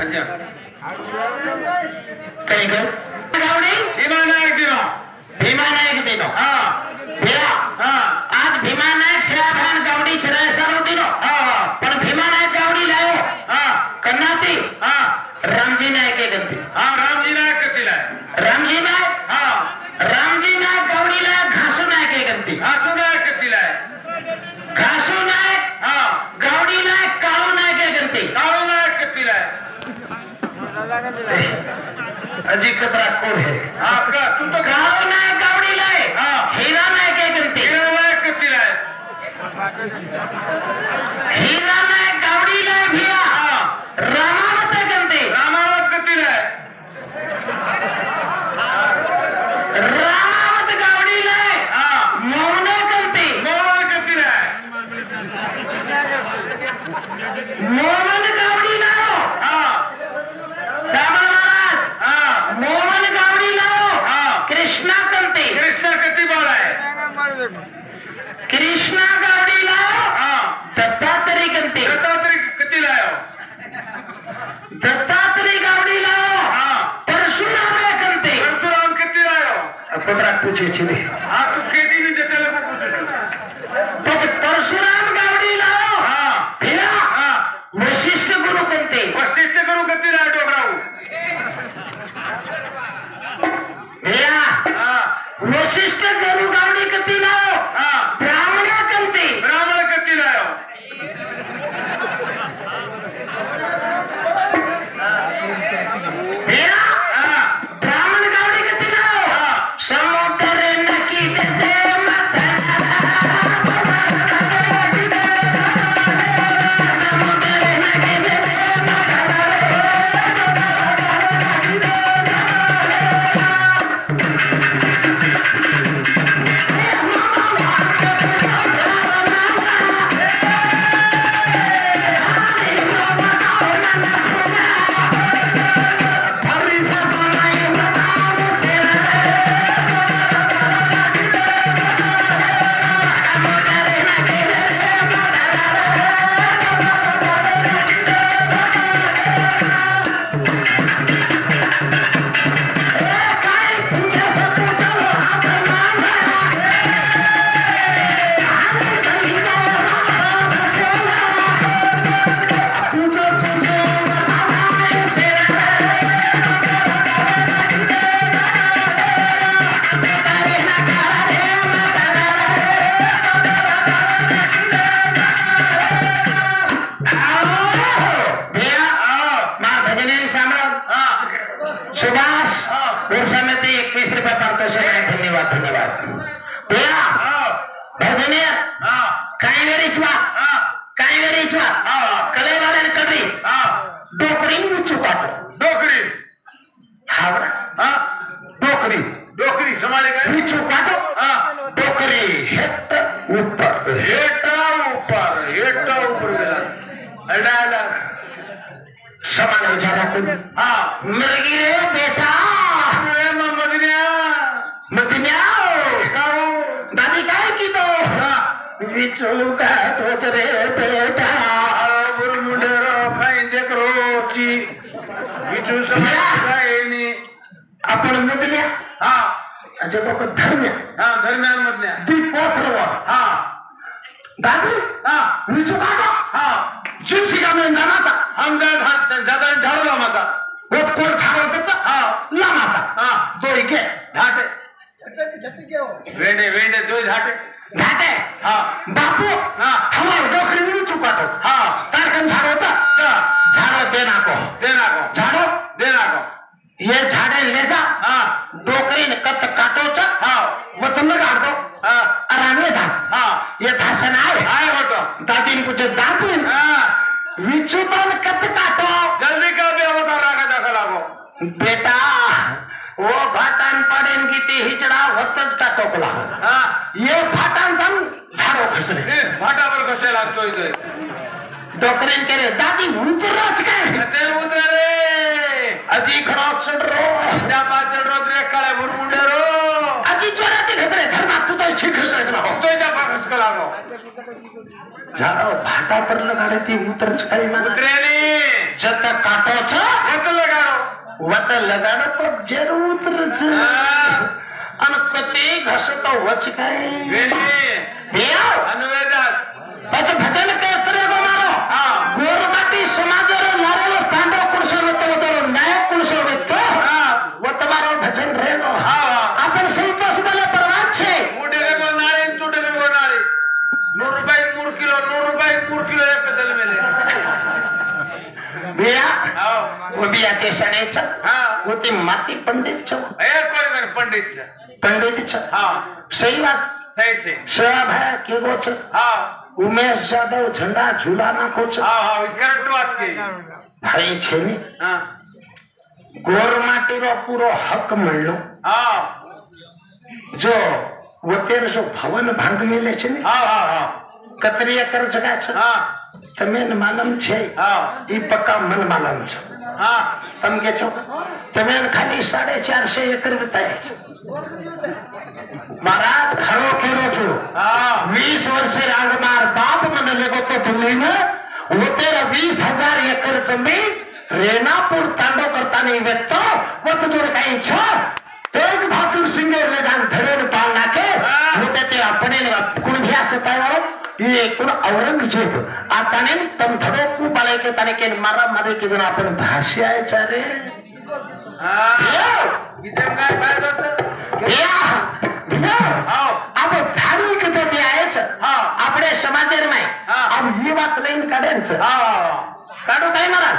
अच्छा काही ग गावडी भीमा नायक दिनो भीमा नायक दिनो हा भैया हा आज भीमा नायक साहेबान गावडी चिराय सारो दिनो हा पण भीमा नायक गावडी लायो हा कन्नाती हा रामजी नायक के गंती हा रामजी नायक कतीला रामजी नायक हा रामजी नायक गावडी ला घासू नायक के गंती घासू नायक कतीला घासू नायक हा गावडी ला काळू नायक के गंती काळू नायक कतीला अजी कतरा कोण है हा का तू तो काळू नायक गावडी ला हा हीरा नायक के गंती हीरा नायक कतीला हीरा नायक गावडी ला भैया हा रामावत के गंती रामावत कतीला रामावत गावडी ला हा मौन गंती मोहन कतीला मोहन गावडी लाओ हा सामन महाराज हा मोहन गावडी लाओ हा कृष्णा कंते कृष्णा कती बाळा आहे कृष्णा गावडी लाओ हा दत्तात्रय कंते दत्तात्रय कतीला दत्तात्रय गावडी लाओ हा परशुराम कंते परशुराम कतीला पदरा पूछे छिले हा तू केदी मी त्याला पूछू पच परशुराम गावडी लाओ हा भैया हा वशिष्ठ गुरु कंते वशिष्ठ करू कतीला डोबराऊ भैया हा वशिष्ठ गुरु गावडी कंते लाओ हा ब्राह्मण कंते ब्राह्मण कतीला भैया हा ब्राह्मण गावडी कंते लाओ हा समुद्र नकी दे मत सुभाष और समय 21 रुपये पाठवतो धन्यवाद धन्यवाद भैया भजने काही वेळीचवा कलेवाल्याने कडरी डोकरी उचू काटो डोकरी हावरा हा डोकरी डोकरी समाले काय उचू काटो हा डोकरी हेट ऊपर हेटा ऊपर गेला अडाला समाने जाना को हा मिर्गी रे बेटा अरे मदन्या मदन्या काऊ दादी काय की तो हा विचू काटोच रे बेटा मुंडेरो खाई देख रोची बिचू समाय नी आपण मदन्या हा अजय लोक धर्म्या हा दरम्यान मधल्या दीपोत्रवर हा दादी हा विचू काटो हा शिक्षिका में जानाचा हम जाता झाडू लामाचा होत कोण झाड त्याचा हा लामाचा हा दोय घे धाटे वेंडे वेंडे दो धाटे घाटे हा बापू हा हमार डोकरी विचू काटो हा तारकन झाड होता का झाडो दे नाको देना को झाडो देना को ये झाडे ले जा हा डोकरीन कत काटोच हा मत न गाडतो हा आरामे धाच हा ये धासन आहे आय होतो दादीन पूछे दादीन हा विचुतन कत काटो जल्दी का भी अवतार राखा दाखल लागो बेटा वो भाटान पडेन की ती हिचडा होतच का टोकला हा ये भाटान जाऊन झाडो खसले ए फाटावर कसे लागतोय ते डोकरीन करे दादी उतरच काय ते उतरा रे अजी खडा चढरो त्या पाचड रोद्रे काळे मुरमुंडे रो अजी जोराती घसरे धर्मा तू तो छी खसरे ना हो तो त्या पाखस का लागो झाडो भाटा परलं गाडे ती उतरच काय मान उतरेनी जत काटो छ વત લગાડો वत लगाडो तो जर उतरच अन कते घस तो वच काय વેલી बेया અનવેદાસ पछ भजन करतरे गो मारो હા गोरमाटी समाजर नारेलो तांडो कुणसो वत वतरो नायक कुणसो वत હા वत मारो भजन रेनो હા आपण संतोष बले परवाच छे ಮೂಡೆಗೆ ಗೋನಾಳೆ ತುಡೆಗೆ ಗೋನಾಳೆ 100 ರೂಪಾಯಿ 3 ಕಿಲೋ 100 ರೂಪಾಯಿ 3 ಕಿಲೋ ಏಕದಲ್ ಮೇಲೆ बेया હા वो बियाचे शनेच હા वो ती माती पंडित छ એ કોરી મને પંડિત છે पंडित छ હા सही बात સહી છે सेवा भाई के गो छ હા उमेश जादव झंडा झूला नाखो छ હા હા કરેક્ટ વાત કે भाई छे ने હા गोरमाटी रो पूरो हक मळलो હા जो वतेर जो भवन भांग मिले छे ने હા હા હા कतरी एकर जगह छ હા तमे मालूम छे હા ई पक्का मन मालूम छ હા तम के छो तमे खाली 450 एकर बताए छ महाराज खरो केरो छु હા 20 वर्षे रागमार बाप मन लेगो तो दिल्ली में होते 20,000 एकर जमीन रेनापुर तांडो करता नहीं व्यक्तो वो तो जोड़ कहीं छ एक भातुर सिंगर ले जान धरेन पाल नाके होते ते अपने कुण भी सताय वालो ये कुण औरंगजेब आता ने तम धड़ो कु बाले के तने के मारा मारे के दिन अपन भाषी आए चारे હા બીજે કાઈ ફાયદો છે या भैया હા अब धार्मिक तो ते आए छ હા આપણે સમાચાર માં હા. अब ये बात લઈને કાઢે છે હા કાઢો કઈ મારા